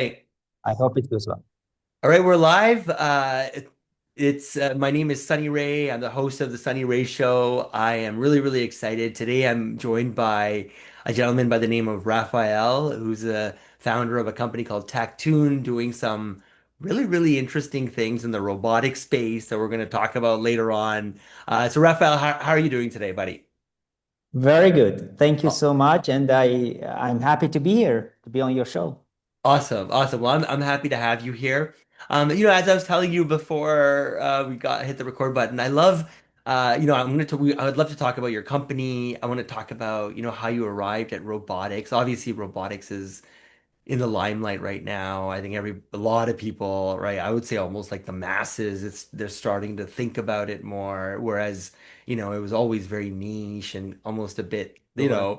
right. I hope it goes well. All right, we're live. It's my name is Sunny Ray. I'm the host of the Sunny Ray Show. I am really excited. Today I'm joined by a gentleman by the name of Raphael, who's a founder of a company called Tactoon, doing some really interesting things in the robotic space that we're going to talk about later on. So Raphael, how are you doing today, buddy? Very good. Thank you so much. And I'm happy to be here, to be on your show. Awesome. Well, I'm happy to have you here. As I was telling you before we got hit the record button, I love, I would love to talk about your company. I want to talk about, how you arrived at robotics. Obviously, robotics is in the limelight right now. I think a lot of people, right? I would say almost like the masses, they're starting to think about it more. Whereas, it was always very niche and almost a bit, Sure.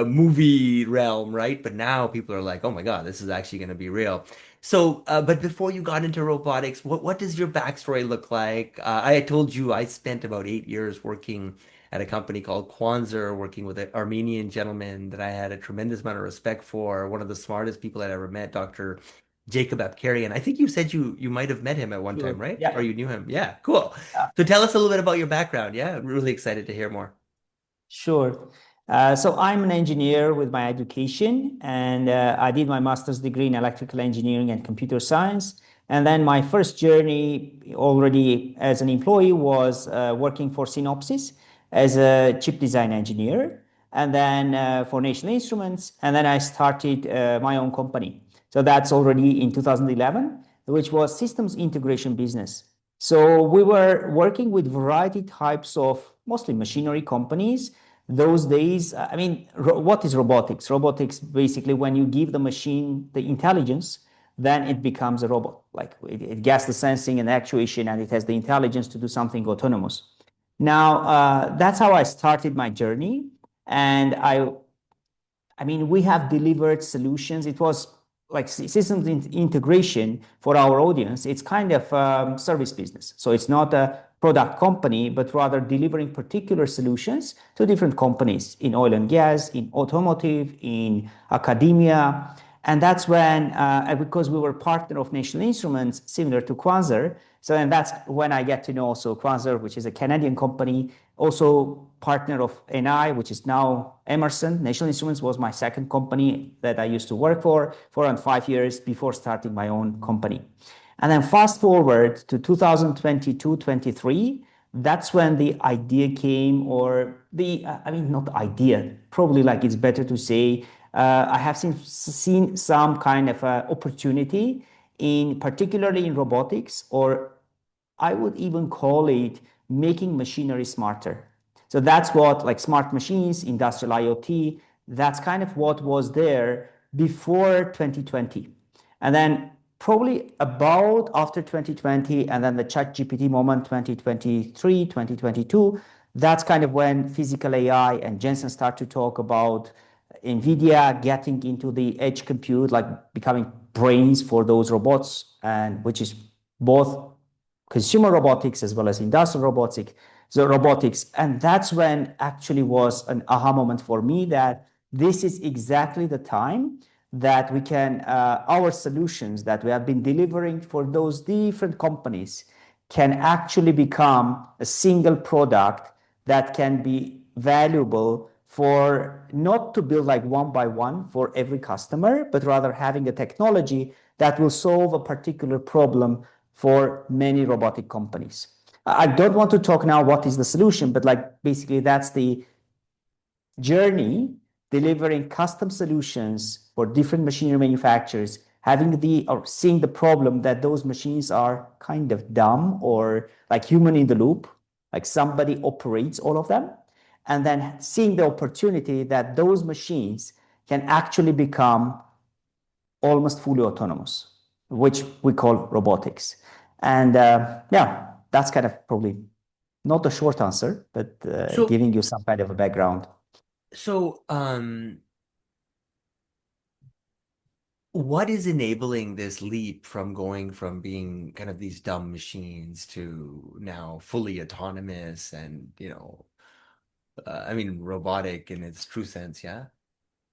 movie realm, right? But now people are like, oh my God, this is actually going to be real. So, but before you got into robotics, what does your backstory look like? I told you I spent about 8 years working at a company called Kwanzaa, working with an Armenian gentleman that I had a tremendous amount of respect for, one of the smartest people I'd ever met, Dr. Jacob Apkarian. I think you said you might have met him at one time, Sure. right? Or Yeah. you knew him. Yeah, cool. Yeah. So tell us a little bit about your background. Yeah, I'm really excited to hear more. Sure. So I'm an engineer with my education, and I did my master's degree in electrical engineering and computer science. And then my first journey already as an employee was working for Synopsys as a chip design engineer, and then for National Instruments. And then I started my own company. So that's already in 2011, which was systems integration business. So we were working with variety types of mostly machinery companies. Those days, I mean, what is robotics? Robotics basically when you give the machine the intelligence, then it becomes a robot. Like it gets the sensing and actuation, and it has the intelligence to do something autonomous. Now, that's how I started my journey, and I mean, we have delivered solutions. It was like systems integration for our audience. It's kind of service business. So it's not a product company, but rather delivering particular solutions to different companies in oil and gas, in automotive, in academia. And that's when, because we were partner of National Instruments, similar to Quasar. So, and that's when I get to know also Quasar, which is a Canadian company, also partner of NI, which is now Emerson. National Instruments was my second company that I used to work for around 5 years before starting my own company. And then fast forward to 2022, 23, that's when the idea came, or I mean, not idea, probably like it's better to say, I have seen some kind of opportunity in particularly in robotics, or I would even call it making machinery smarter. So that's what like smart machines, industrial IoT, that's kind of what was there before 2020. And then probably about after 2020 and then the ChatGPT moment 2023, 2022, that's kind of when physical AI and Jensen start to talk about NVIDIA getting into the edge compute, like becoming brains for those robots, and which is both consumer robotics as well as industrial robotics. So robotics, and that's when actually was an aha moment for me that this is exactly the time that we can our solutions that we have been delivering for those different companies can actually become a single product that can be valuable for not to build like one by one for every customer, but rather having a technology that will solve a particular problem for many robotic companies. I don't want to talk now what is the solution, but like basically that's the journey delivering custom solutions for different machinery manufacturers, having the or seeing the problem that those machines are kind of dumb or like human in the loop, like somebody operates all of them, and then seeing the opportunity that those machines can actually become almost fully autonomous, which we call robotics. And yeah, that's kind of probably not a short answer, but So, giving you some kind of a background. so, what is enabling this leap from going from being kind of these dumb machines to now fully autonomous and, I mean, robotic in its true sense, yeah?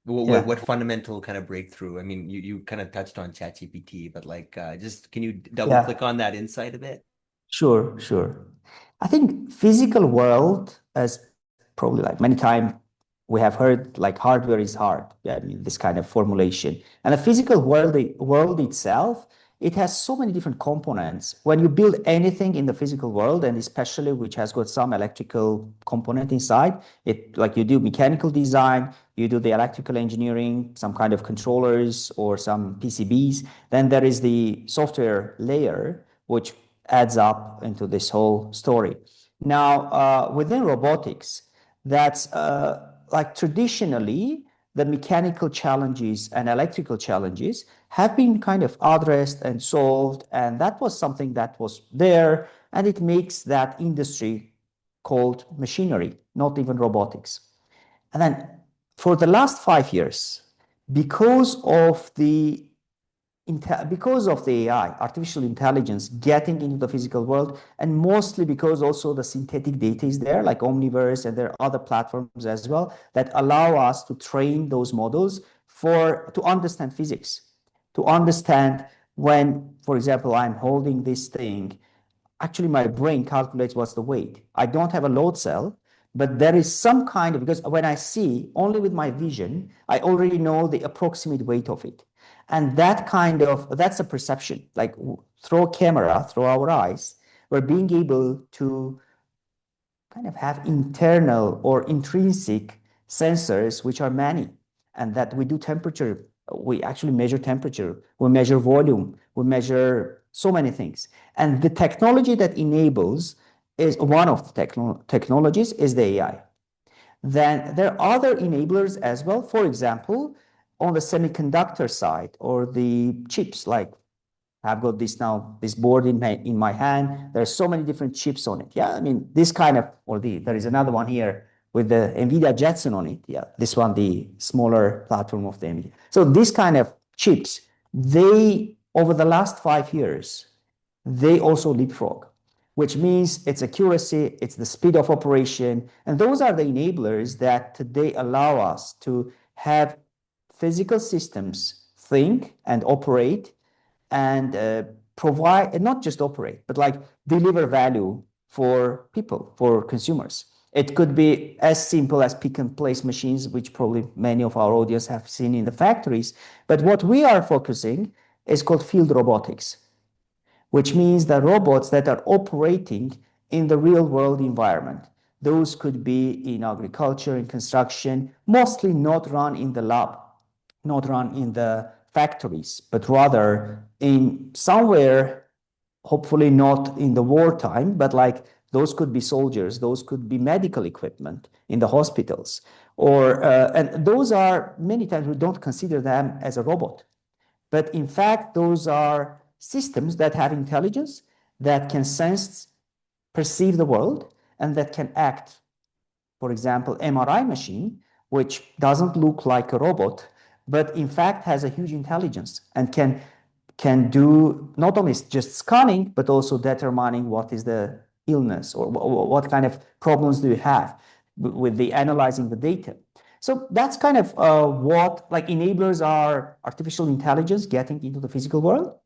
What Yeah. fundamental kind of breakthrough? I mean, you kind of touched on ChatGPT, but like, just can you double click Yeah. on that insight a bit? Sure, sure. I think physical world, as probably like many times we have heard, like hardware is hard. Yeah, I mean this kind of formulation. And the physical world itself, it has so many different components. When you build anything in the physical world, and especially which has got some electrical component inside, it like you do mechanical design, you do the electrical engineering, some kind of controllers or some PCBs. Then there is the software layer, which adds up into this whole story. Now, within robotics, that's like traditionally the mechanical challenges and electrical challenges have been kind of addressed and solved, and that was something that was there, and it makes that industry called machinery, not even robotics. And then for the last 5 years, because of the because of the AI, artificial intelligence getting into the physical world, and mostly because also the synthetic data is there, like Omniverse, and there are other platforms as well that allow us to train those models for to understand physics, to understand when, for example, I'm holding this thing. Actually, my brain calculates what's the weight. I don't have a load cell, but there is some kind of, because when I see only with my vision, I already know the approximate weight of it. And that kind of, that's a perception. Like through a camera, through our eyes, we're being able to kind of have internal or intrinsic sensors, which are many, and that we do temperature. We actually measure temperature, we measure volume, we measure so many things. And the technology that enables is one of the technologies is the AI. Then there are other enablers as well. For example, on the semiconductor side or the chips, like I've got this now, this board in my hand. There's so many different chips on it. Yeah, I mean, this kind of, or there is another one here with the NVIDIA Jetson on it. Yeah, this one, the smaller platform of the NVIDIA. So this kind of chips, they, over the last 5 years, they also leapfrog, which means it's accuracy, it's the speed of operation. And those are the enablers that today allow us to have physical systems think and operate and provide, and not just operate, but like deliver value for people, for consumers. It could be as simple as pick and place machines, which probably many of our audience have seen in the factories. But what we are focusing is called field robotics, which means the robots that are operating in the real world environment. Those could be in agriculture, in construction, mostly not run in the lab, not run in the factories, but rather in somewhere, hopefully not in the wartime, but like those could be soldiers, those could be medical equipment in the hospitals. And those are many times we don't consider them as a robot. But in fact, those are systems that have intelligence, that can sense, perceive the world, and that can act. For example, MRI machine, which doesn't look like a robot, but in fact has a huge intelligence and can do not only just scanning, but also determining what is the illness or what kind of problems do you have with the analyzing the data. So that's kind of what like enablers are artificial intelligence getting into the physical world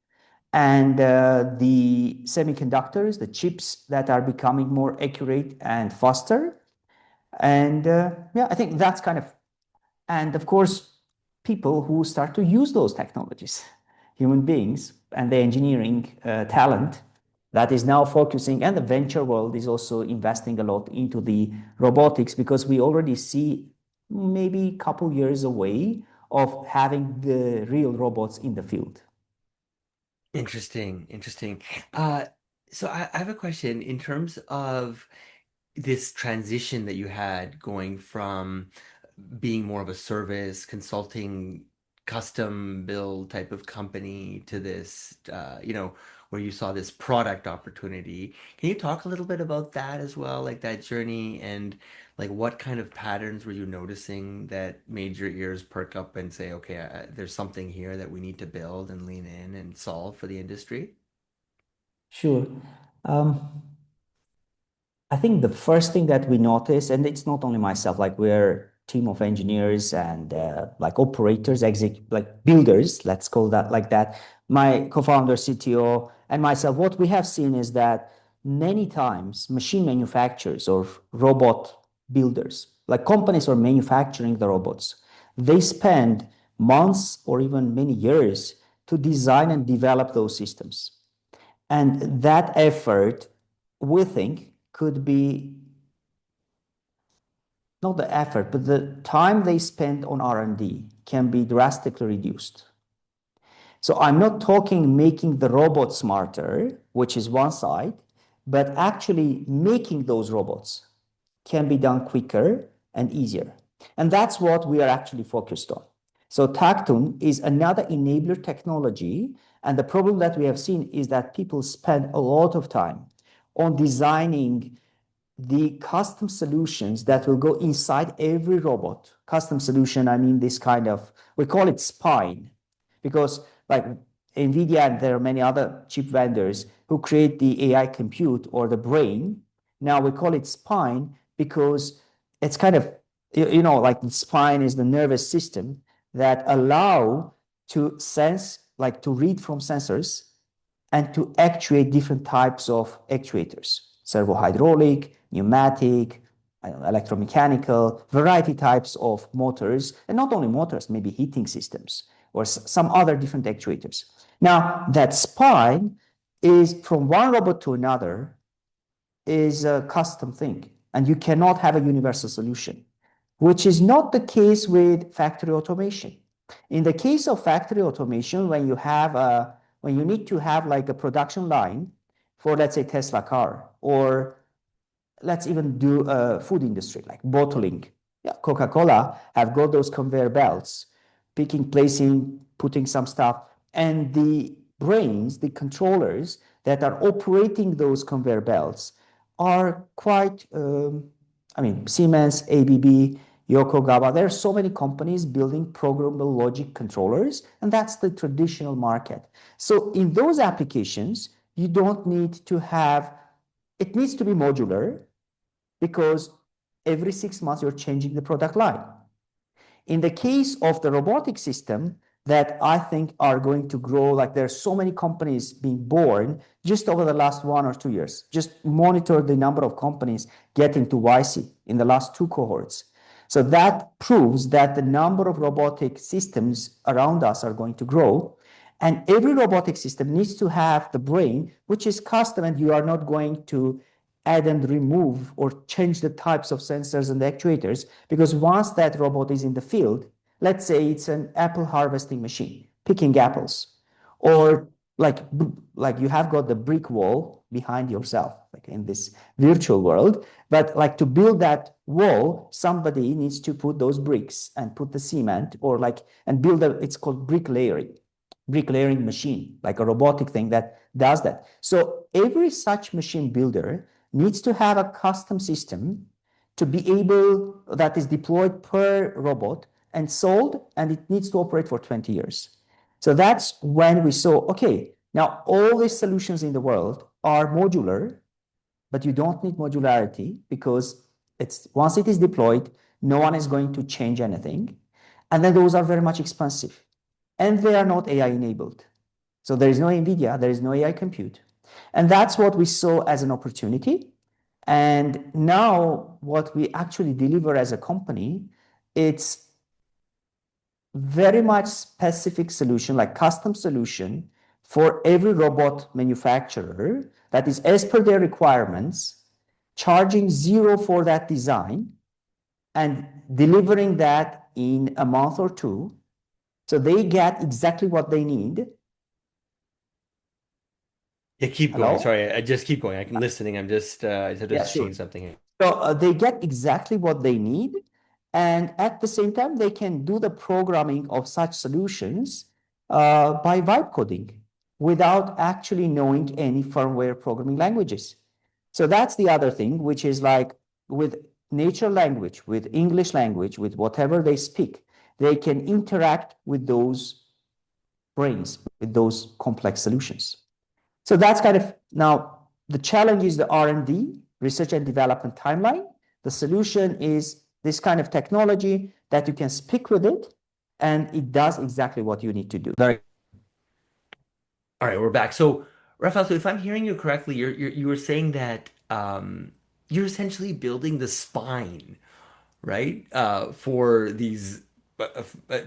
and the semiconductors, the chips that are becoming more accurate and faster. And yeah, I think that's kind of, and of course, people who start to use those technologies, human beings, and the engineering talent that is now focusing, and the venture world is also investing a lot into the robotics because we already see maybe a couple years away of having the real robots in the field. Interesting, interesting. Uh, so I have a question in terms of this transition that you had going from being more of a service consulting custom build type of company to this where you saw this product opportunity. Can you talk a little bit about that as well, like that journey and like what kind of patterns were you noticing that made your ears perk up and say, okay, there's something here that we need to build and lean in and solve for the industry? Sure. I think the first thing that we notice, and it's not only myself, like we're team of engineers and like operators, like builders, let's call that like that. My co-founder, CTO, and myself, what we have seen is that many times machine manufacturers or robot builders, like companies are manufacturing the robots, they spend months or even many years to design and develop those systems. And that effort, we think, could be not the effort, but the time they spend on R&D can be drastically reduced. So I'm not talking making the robot smarter, which is one side, but actually making those robots can be done quicker and easier. And that's what we are actually focused on. So Tactum is another enabler technology. And the problem that we have seen is that people spend a lot of time on designing the custom solutions that will go inside every robot. Custom solution, I mean this kind of, we call it spine, because like NVIDIA and there are many other chip vendors who create the AI compute or the brain. Now we call it spine because it's kind of, like the spine is the nervous system that allow to sense, like to read from sensors and to actuate different types of actuators, servo hydraulic, pneumatic, electromechanical, variety types of motors, and not only motors, maybe heating systems or some other different actuators. Now, that spine is from one robot to another is a custom thing, and you cannot have a universal solution, which is not the case with factory automation. In the case of factory automation, when you need to have like a production line for, let's say, Tesla car, or let's even do a food industry like bottling. Yeah, Coca-Cola have got those conveyor belts, picking, placing, putting some stuff, and the brains, the controllers that are operating those conveyor belts are quite, I mean, Siemens, ABB, Yokogawa. There are so many companies building programmable logic controllers, and that's the traditional market. So in those applications, you don't need to have, it needs to be modular because every 6 months you're changing the product line. In the case of the robotic system that I think are going to grow, like there's so many companies being born just over the last 1 or 2 years. Just monitor the number of companies getting to YC in the last two cohorts. So that proves that the number of robotic systems around us are going to grow. And every robotic system needs to have the brain, which is custom, and you are not going to add and remove or change the types of sensors and actuators, because once that robot is in the field, let's say it's an apple harvesting machine picking apples, or like you have got the brick wall behind yourself, like in this virtual world, but like to build that wall, somebody needs to put those bricks and put the cement or like and build it's called bricklayering machine, like a robotic thing that does that. So every such machine builder needs to have a custom system to be able that is deployed per robot and sold, and it needs to operate for 20 years. So that's when we saw, okay, now all these solutions in the world are modular, but you don't need modularity because it's once it is deployed, no one is going to change anything. And then those are very much expensive and they are not AI enabled. So there is no NVIDIA, there is no AI compute. And that's what we saw as an opportunity. And now what we actually deliver as a company, it's very much specific solution, like custom solution for every robot manufacturer that is as per their requirements, charging zero for that design and delivering that in a month or two. So they get exactly what they need. Yeah, keep going. Hello? Sorry, I just keep going. I'm listening. I just have to Yeah, change sure. something here. So they get exactly what they need. And at the same time, they can do the programming of such solutions by vibe coding without actually knowing any firmware programming languages. So that's the other thing, which is like with nature language, with English language, with whatever they speak, they can interact with those brains, with those complex solutions. So that's kind of now the challenge is the R&D, research and development timeline. The solution is this kind of technology that you can speak with it, and it does exactly what you need to do. Very. All right, we're back. So, Raphael, so if I'm hearing you correctly, you were saying that you're essentially building the spine, right? For these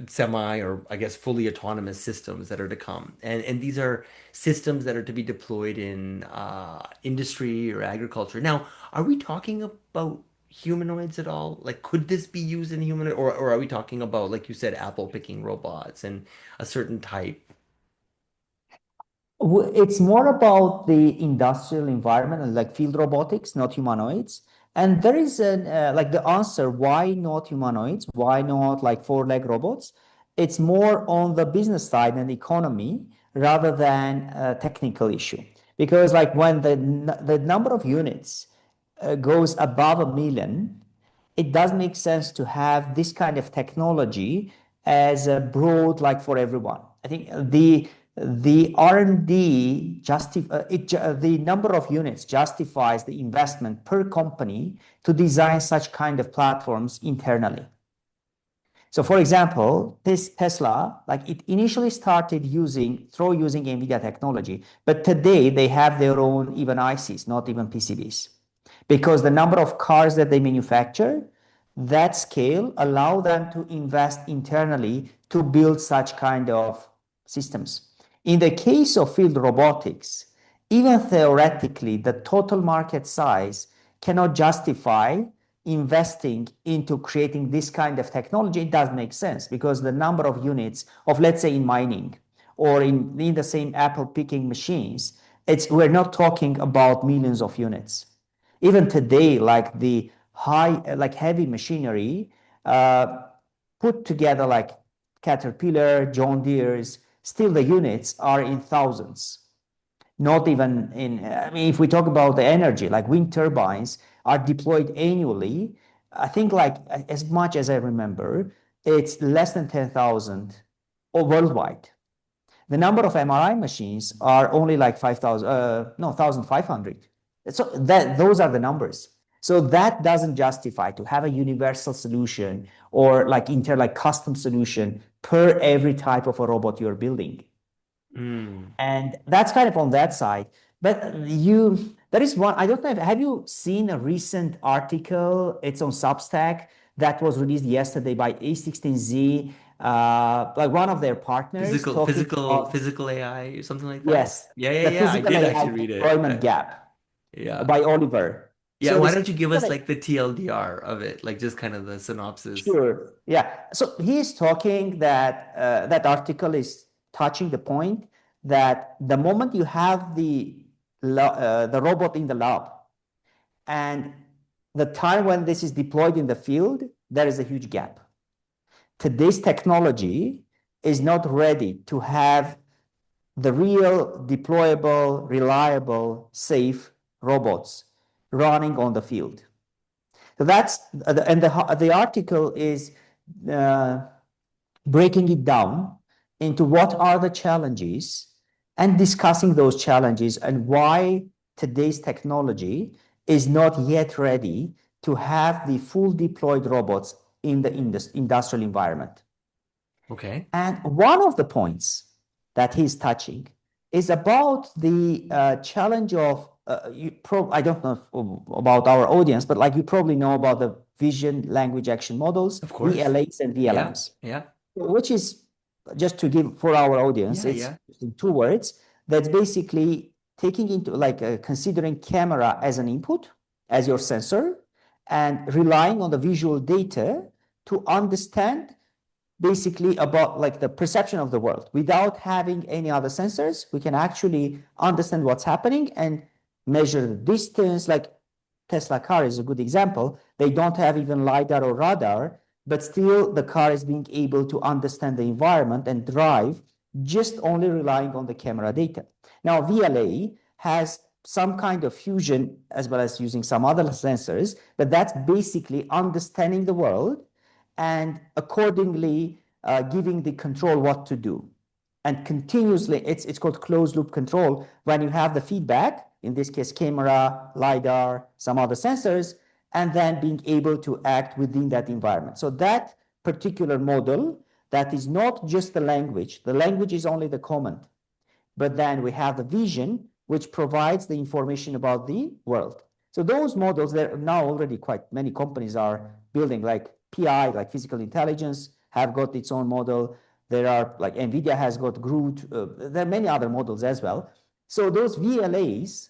semi or I guess fully autonomous systems that are to come. And these are systems that are to be deployed in industry or agriculture. Now, are we talking about humanoids at all? Like, could this be used in humanoid, or are we talking about, like you said, apple picking robots and a certain type? It's more about the industrial environment and like field robotics, not humanoids. And there is an like the answer, why not humanoids? Why not like four-leg robots? It's more on the business side and economy rather than a technical issue. Because like when the number of units goes above 1 million, it does make sense to have this kind of technology as a broad, like for everyone. I think the R&D the number of units justifies the investment per company to design such kind of platforms internally. So for example, this Tesla, like it initially started using NVIDIA technology, but today they have their own even ICs, not even PCBs. Because the number of cars that they manufacture, that scale allow them to invest internally to build such kind of systems. In the case of field robotics, even theoretically, the total market size cannot justify investing into creating this kind of technology. It does make sense because the number of units of, let's say, in mining or in the same apple picking machines, we're not talking about millions of units. Even today, like the like heavy machinery uh, put together, like Caterpillar, John Deere's, still the units are in thousands. Not even in, I mean, if we talk about the energy, like wind turbines are deployed annually. I think, like, as much as I remember, it's less than 10,000 or worldwide. The number of MRI machines are only like 5,000, no, 1,500. So those are the numbers. So that doesn't justify to have a universal solution or like custom solution per every type of a robot you're building. Mm. And that's kind of on that side. But there is one, I don't know, have you seen a recent article? It's on Substack that was released yesterday by A16Z, like one of their partners talking about, Physical AI or something like that. yes, Yeah, yeah, the yeah. I physical did AI actually read it. deployment gap Yeah. by Oliver. Yeah, So why this, don't you give us like the TLDR of it, like just kind of the synopsis. sure. Yeah. So he's talking that that article is touching the point that the moment you have the robot in the lab and the time when this is deployed in the field, there is a huge gap. Today's technology is not ready to have the real deployable, reliable, safe robots running on the field. So that's and the article is uh, breaking it down into what are the challenges and discussing those challenges and why today's technology is not yet ready to have the full deployed robots in the industrial environment. Okay. And one of the points that he's touching is about the challenge of I don't know about our audience, but like you probably know about the vision language action models, Of course. VLAs and Yeah. VLMs, Yeah. which is just to give for our audience, Yeah. it's Yeah. in two words. That's basically taking into like considering camera as an input, as your sensor, and relying on the visual data to understand basically about like the perception of the world. Without having any other sensors, we can actually understand what's happening and measure the distance. Like Tesla car is a good example. They don't have even LiDAR or radar, but still the car is being able to understand the environment and drive just only relying on the camera data. Now, VLA has some kind of fusion as well as using some other sensors, but that's basically understanding the world and accordingly giving the control what to do. And continuously, it's called closed loop control when you have the feedback, in this case, camera, LiDAR, some other sensors, and then being able to act within that environment. So that particular model, that is not just the language is only the command, but then we have the vision, which provides the information about the world. So those models, there are now already quite many companies are building, like PI, like physical intelligence, have got its own model. There are, like NVIDIA has got Groot. There are many other models as well. So those VLAs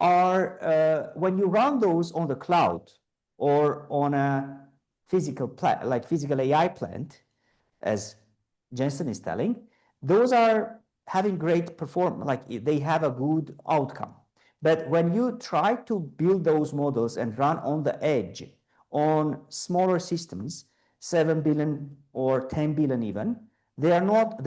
are, when you run those on the cloud or on a physical plant, like physical AI plant, as Jensen is telling, those are having great performance, like they have a good outcome. But when you try to build those models and run on the edge on smaller systems, 7 billion or 10 billion even, they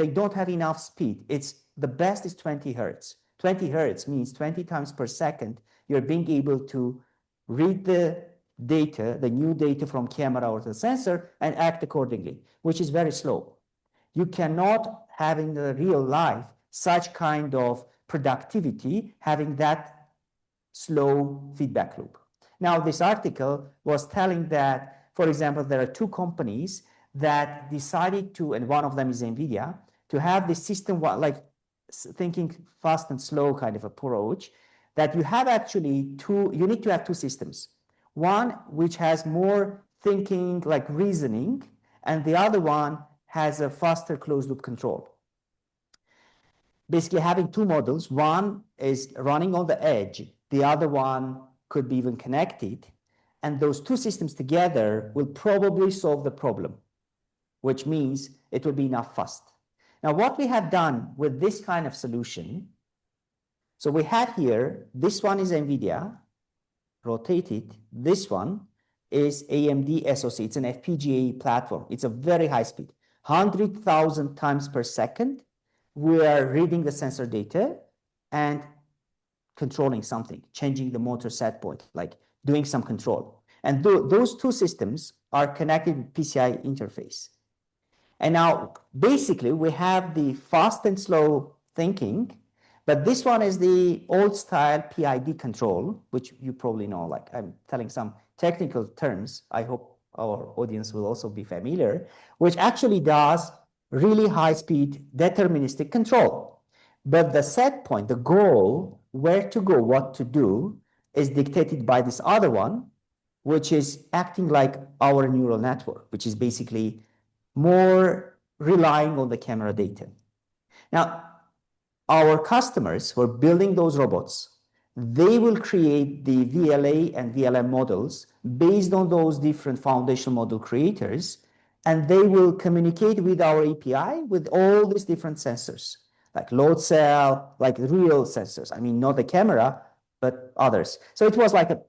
don't have enough speed. It's the best is 20 hertz. 20 hertz means 20 times per second. You're being able to read the data, the new data from camera or the sensor, and act accordingly, which is very slow. You cannot have in the real life such kind of productivity having that slow feedback loop. Now, this article was telling that, for example, there are two companies that decided to, and one of them is NVIDIA, to have this system like thinking fast and slow kind of approach, that you have actually you need to have two systems. One which has more thinking, like reasoning, and the other one has a faster closed loop control. Basically having two models, one is running on the edge, the other one could be even connected, and those two systems together will probably solve the problem, which means it will be enough fast. Now, what we have done with this kind of solution, so we have here, this one is NVIDIA, rotated, this one is AMD SoC, it's an FPGA platform, it's a very high speed, 100,000 times per second, we are reading the sensor data and controlling something, changing the motor set point, like doing some control. And those two systems are connected with PCI interface. And now, basically, we have the fast and slow thinking, but this one is the old style PID control, which you probably know, like I'm telling some technical terms. I hope our audience will also be familiar, which actually does really high speed deterministic control. But the set point, the goal, where to go, what to do, is dictated by this other one, which is acting like our neural network, which is basically more relying on the camera data. Now, our customers who are building those robots, they will create the VLA and VLM models based on those different foundation model creators, and they will communicate with our API with all these different sensors, like load cell, like real sensors. I mean, not the camera, but others. So it was like a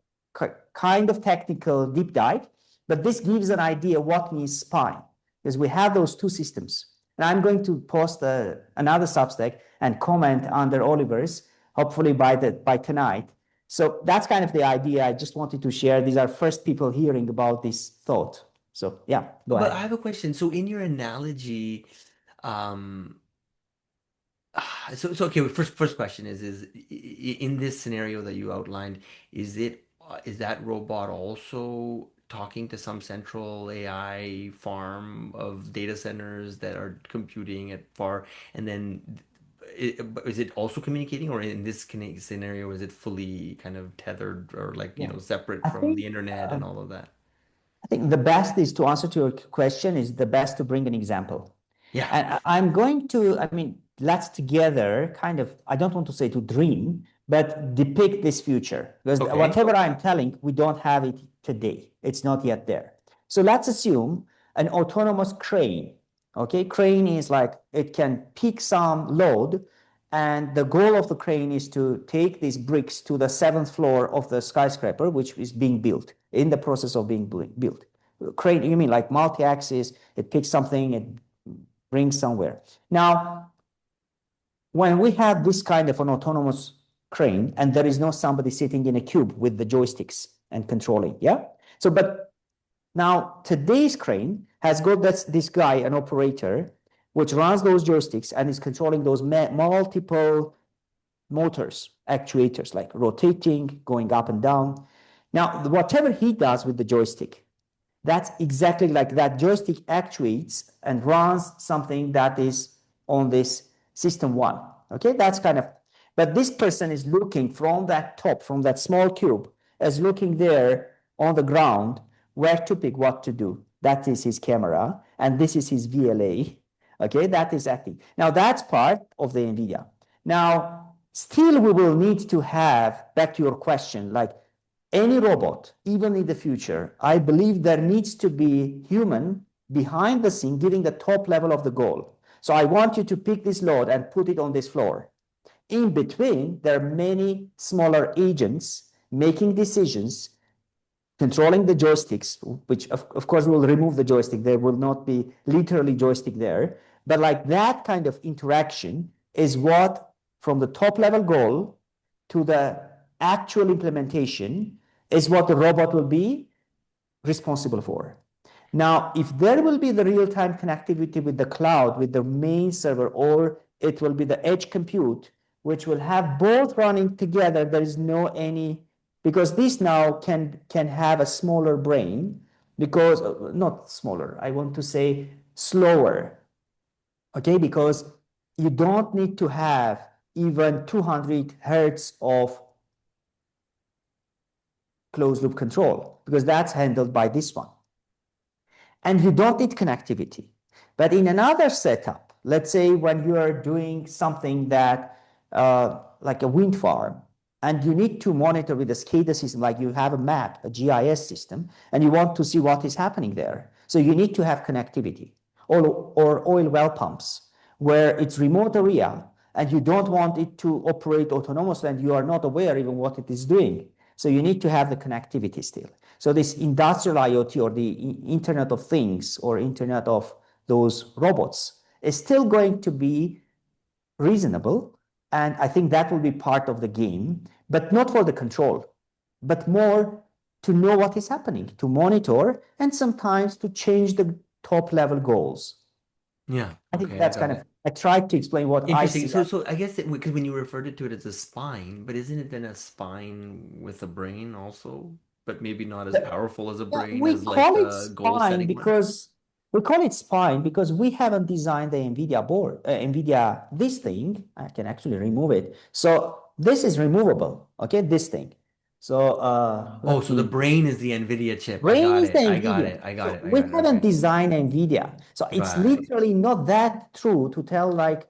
kind of technical deep dive, but this gives an idea what means spine, because we have those two systems. And I'm going to post another Substack and comment under Oliver's, hopefully by tonight. So that's kind of the idea I just wanted to share. These are first people hearing about this thought. So yeah, go But I ahead. have a question. So in your analogy, um, so okay. First question in this scenario that you outlined, is that robot also talking to some central AI farm of data centers that are computing at far, and then is it also communicating, or in this scenario, is it fully kind of tethered or like, Yeah. separate I from think the internet and all of that? I think the best is to answer to your question is the best to bring an example. Yeah. And I'm going to, I mean, let's together kind of, I don't want to say to dream, but depict this future. Because Okay. whatever I'm telling, we don't have it today. It's not yet there. So let's assume an autonomous crane. Okay, crane is like it can pick some load, and the goal of the crane is to take these bricks to the seventh floor of the skyscraper, which is being built, in the process of being built. Crane, you mean like multi-axis, it picks something, it brings somewhere. Now, when we have this kind of an autonomous crane and there is no somebody sitting in a cube with the joysticks and controlling, yeah? So, but now today's crane has got this guy, an operator, which runs those joysticks and is controlling those multiple motors, actuators, like rotating, going up and down. Now, whatever he does with the joystick, that's exactly like that joystick actuates and runs something that is on this system one. Okay, that's kind of, but this person is looking from that top, from that small cube, is looking there on the ground where to pick what to do. That is his camera, and this is his VLA. Okay, that is acting. Now that's part of the NVIDIA. Now, still we will need to have, back to your question, like any robot, even in the future, I believe there needs to be human behind the scene giving the top level of the goal. So I want you to pick this load and put it on this floor. In between, there are many smaller agents making decisions, controlling the joysticks, which of course will remove the joystick. There will not be literally joystick there. But like that kind of interaction is what, from the top level goal to the actual implementation, is what the robot will be responsible for. Now, if there will be the real-time connectivity with the cloud, with the main server, or it will be the edge compute, which will have both running together, there is no any, because this now can have a smaller brain, because not smaller, I want to say slower, okay? Because you don't need to have even 200 hertz of closed loop control, because that's handled by this one. And you don't need connectivity. But in another setup, let's say when you are doing something that, like a wind farm, and you need to monitor with a SCADA system, like you have a map, a GIS system, and you want to see what is happening there. So you need to have connectivity, or oil well pumps, where it's remote area, and you don't want it to operate autonomously, and you are not aware even what it is doing. So you need to have the connectivity still. So this industrial IoT, or the Internet of Things, or Internet of those robots, is still going to be reasonable. And I think that will be part of the game, but not for the control, but more to know what is happening, to monitor, and sometimes to change the top level goals. Yeah. I think Okay, I that's got kind of, it. I tried to explain what I Interesting. see. So I guess because when you referred to it as a spine, but isn't it then a spine with a brain also? But maybe not as powerful as a Yeah, brain we as like call it the goal spine setting one? because we haven't designed the NVIDIA board, NVIDIA, this thing. I can actually remove it. So this is removable, okay, this thing. So Oh, let so the me, brain is the NVIDIA chip. I brain got is the it. I got NVIDIA. it. I got So it. I we got it. haven't Okay. designed NVIDIA. So it's Right. literally not that true to tell like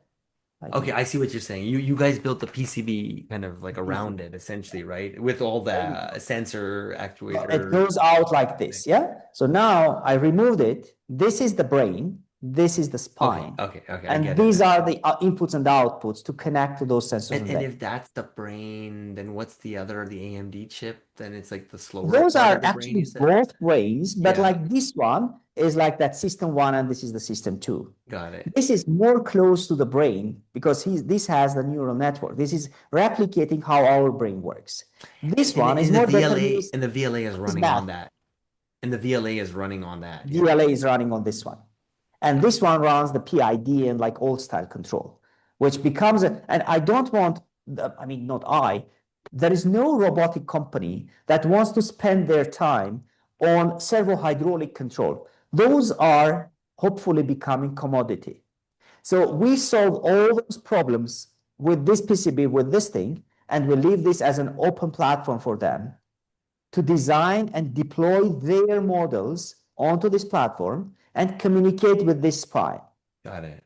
Okay, I see what you're saying. You guys built the PCB kind of like around it essentially, right? With all there you the go. sensor So it actuator goes out like this, connected. yeah? So now I removed it. This is the brain. This is the Okay, spine. okay, okay. I And get it these now. are the inputs and outputs to connect to those sensors and And that. if that's the brain, then what's the other, the AMD chip? Then it's like the slower Those part are of the brain, actually you said? both brains, but Yeah, like this one is like that system one and this is the system two. got it. This is more close to the brain because this has the neural network. This is replicating how our brain works. This And one is and the more VLA deterministic, and the VLA is is running on math. that. And the VLA is running on that. Yeah. DLA is running on this one. And Got this it. one runs the PID and like old style control, which becomes and I don't want, I mean, not I, there is no robotic company that wants to spend their time on servo hydraulic control. Those are hopefully becoming commodity. So we solve all those problems with this PCB, with this thing, and we leave this as an open platform for them to design and deploy their models onto this platform and communicate with this spine. Got it.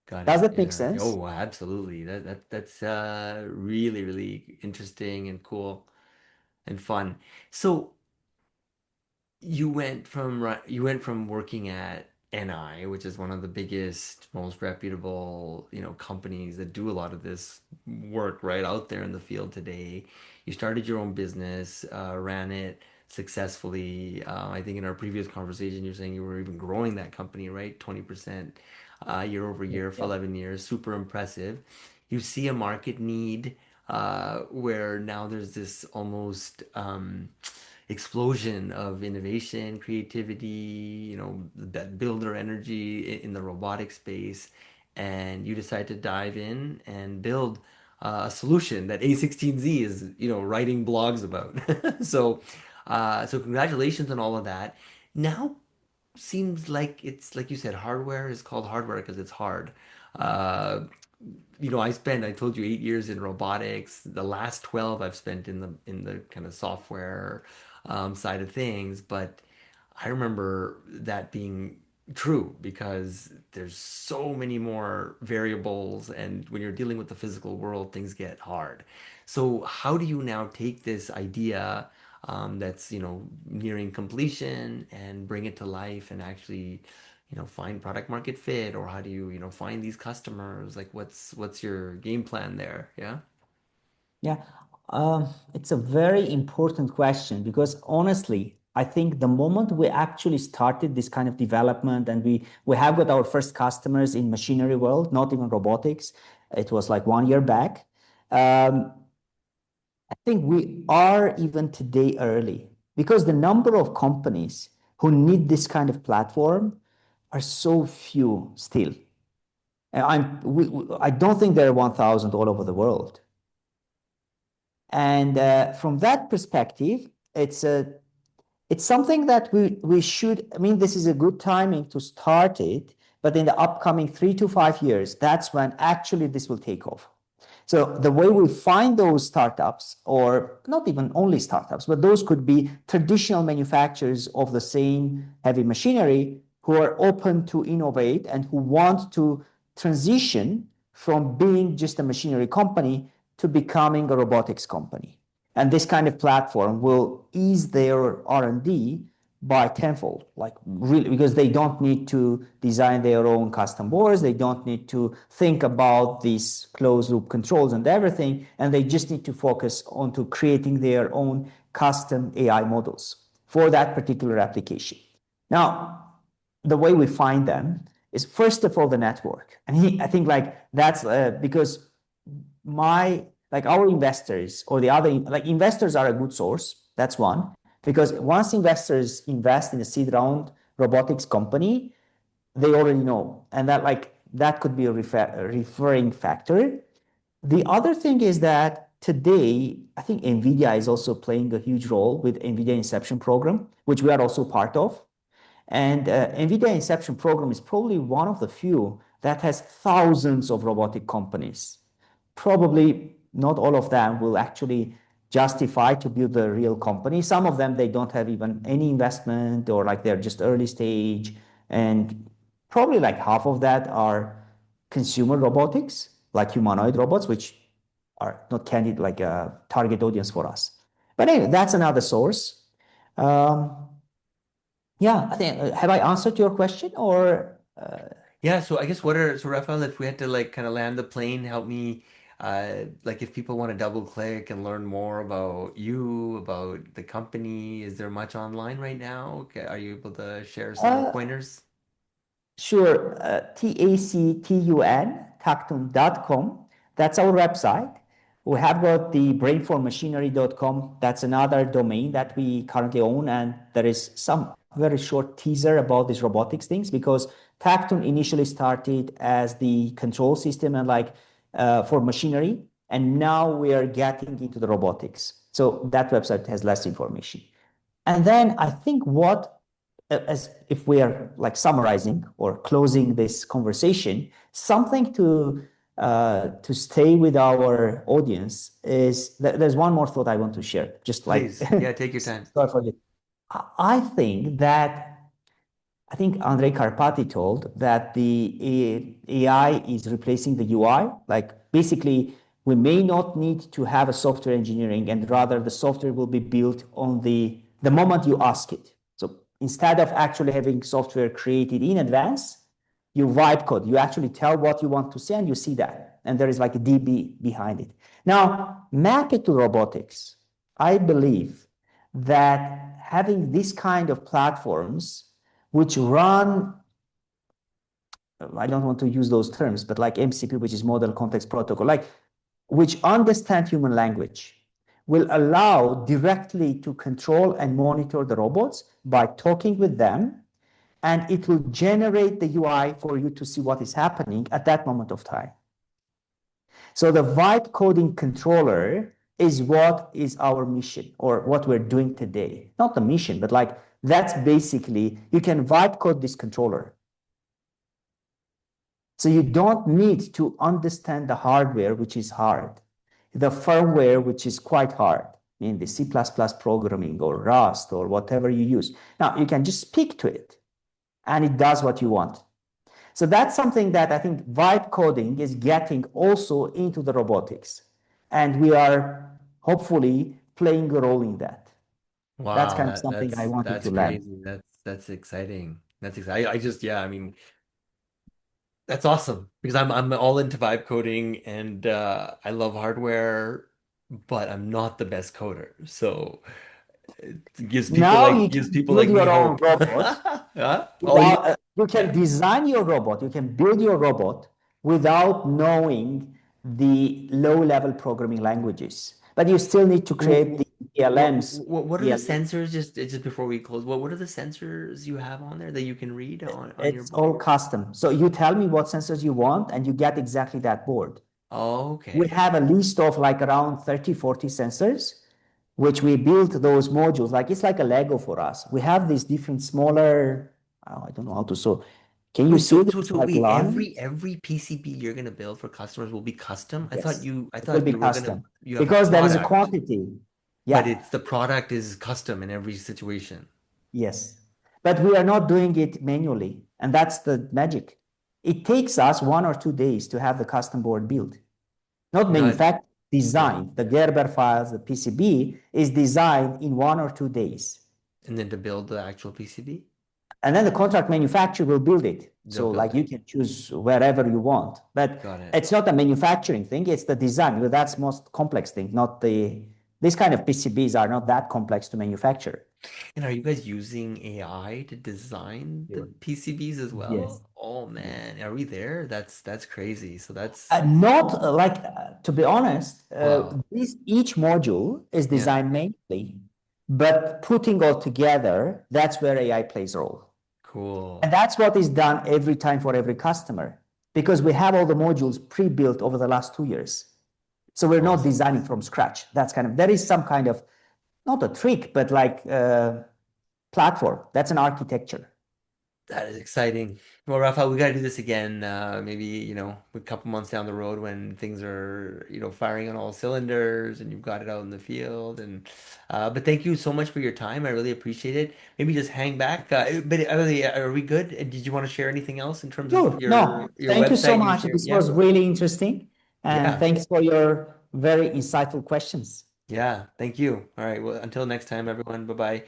Got Does it. that make Yeah. sense? Oh, absolutely. That's really, really interesting and cool and fun. So you went from working at NI, which is one of the biggest, most reputable, companies that do a lot of this work right out there in the field today. You started your own business, ran it successfully. I think in our previous conversation, you're saying you were even growing that company, right? 20% year over year for Yeah. 11 years. Super impressive. You see a market need where now there's this almost explosion of innovation, creativity, that builder energy in the robotic space, and you decide to dive in and build a solution that A16Z is, writing blogs about. So, So congratulations on all of that. Now seems like it's like you said, hardware is called hardware because it's hard. Uh, I told you 8 years in robotics. The last 12 I've spent in the kind of software side of things, but I remember that being true because there's so many more variables, and when you're dealing with the physical world, things get hard. So how do you now take this idea that's, nearing completion and bring it to life and actually, find product market fit, or how do you, find these customers? Like what's your game plan there? Yeah. Yeah, it's a very important question because honestly, I think the moment we actually started this kind of development and we have got our first customers in machinery world, not even robotics, it was like 1 year back. Um, I think we are even today early because the number of companies who need this kind of platform are so few still. And I don't think there are 1,000 all over the world. And from that perspective, it's something that we should. I mean, this is a good timing to start it, but in the upcoming 3 to 5 years, that's when actually this will take off. So the way we find those startups, or not even only startups, but those could be traditional manufacturers of the same heavy machinery who are open to innovate and who want to transition from being just a machinery company to becoming a robotics company. And this kind of platform will ease their R&D by tenfold, like really, because they don't need to design their own custom boards, they don't need to think about these closed loop controls and everything, and they just need to focus on to creating their own custom AI models for that particular application. Now, the way we find them is first of all the network, and I think like that's because my like our investors or the other like investors are a good source. That's one because once investors invest in a seed round robotics company, they already know, and that could be a referring factor. The other thing is that today, I think NVIDIA is also playing a huge role with NVIDIA Inception program, which we are also part of. And NVIDIA Inception program is probably one of the few that has thousands of robotic companies. Probably not all of them will actually justify to build a real company. Some of them, they don't have even any investment or like they're just early stage. And probably like half of that are consumer robotics, like humanoid robots, which are not candid like a target audience for us. But anyway, that's another source. Um, yeah, I think, have I answered your question or? Yeah, so I guess so Raphael, if we had to like kind of land the plane, help me like if people want to double click and learn more about you, about the company, is there much online right now? Okay, are you able to share some more Uh, pointers? Sure. Tactun.com. That's our website. We have got the brainformachinery.com. That's another domain that we currently own. And there is some very short teaser about these robotics things because Tactun initially started as the control system and for machinery. And now we are getting into the robotics. So that website has less information. And then I think as if we are like summarizing or closing this conversation, something to stay with our audience is that there's one more thought I want to share. Just like Please. Yeah, take your time. sorry for this. I think that I think Andrei Karpathy told that the AI is replacing the UI. Like basically, we may not need to have a software engineering, and rather the software will be built on the moment you ask it. So instead of actually having software created in advance, you vibe code. You actually tell what you want to say, and you see that, and there is like a DB behind it. Now, map it to robotics. I believe that having this kind of platforms which run, I don't want to use those terms, but like MCP, which is Model Context Protocol, like which understand human language, will allow directly to control and monitor the robots by talking with them, and it will generate the UI for you to see what is happening at that moment of time. So the vibe coding controller is what is our mission or what we're doing today. Not the mission, but like that's basically you can vibe code this controller. So you don't need to understand the hardware, which is hard, the firmware, which is quite hard in the C++ programming or Rust or whatever you use. Now you can just speak to it and it does what you want. So that's something that I think vibe coding is getting also into the robotics. And we are hopefully playing a role in that. That's Wow, kind of something I wanted that's to land. crazy. That's exciting. That's exciting. I just yeah, I mean that's awesome because I'm all into vibe coding and I love hardware, but I'm not the best coder. So it Now you gives can people build like me your own hope. robot Huh? Oh, without, you can yeah. design your robot, you can build your robot without knowing the low level programming languages. But you still need to create the LMs. What are the sensors just before we close? What are the sensors you have on there that you can read on your It's board? all custom. So you tell me what sensors you want and you get exactly that board. Oh, We okay. have a list of like around 30, 40 sensors, which we built those modules. Like it's like a Lego for us. We have these different smaller, oh, I don't know how to, so can you Wait, see this like wait, lines? every PCB you're gonna build for customers will be custom? Yes, I it will thought be you were gonna custom you have a because there is a product, quantity. but Yeah, it's the product is custom in every situation. yes. But we are not doing it manually. And that's the magic. It takes us 1 or 2 days to have the custom board built. Not You know what? manufactured, Yeah. designed. The Gerber files, the PCB is designed in 1 or 2 days. And then to build the actual PCB, And then the contract manufacturer will build it. they'll So build like it. you can choose wherever you want. But Got it. it's not a manufacturing thing, it's the design. Well, that's most complex thing, not the these kind of PCBs are not that complex to manufacture. And are you guys using AI to design the Sure. PCBs as Yes. well? Oh Yes. man, are we there? That's crazy. So that's Not like to be honest, wow. this each module is Yeah, designed manually, but putting all together, that's where AI plays a role. And cool. that's what is done every time for every customer because we have all the modules pre-built over the last 2 years. So we're not Awesome. designing from scratch. That's kind of, there is some kind of, not a trick, but like platform. That's an architecture. That is exciting. Well, Raphael, we got to do this again. Maybe, a couple months down the road when things are, firing on all cylinders and you've got it out in the field. But thank you so much for your time. I really appreciate it. Maybe just hang back. But really, are we good? And did you want to share anything else in terms of Sure. No, your thank you so website? You much. share? This Yeah. was really interesting. And Yeah. thanks for your very insightful questions. Yeah. Thank you. All right. Well, until next time, everyone. Bye-bye.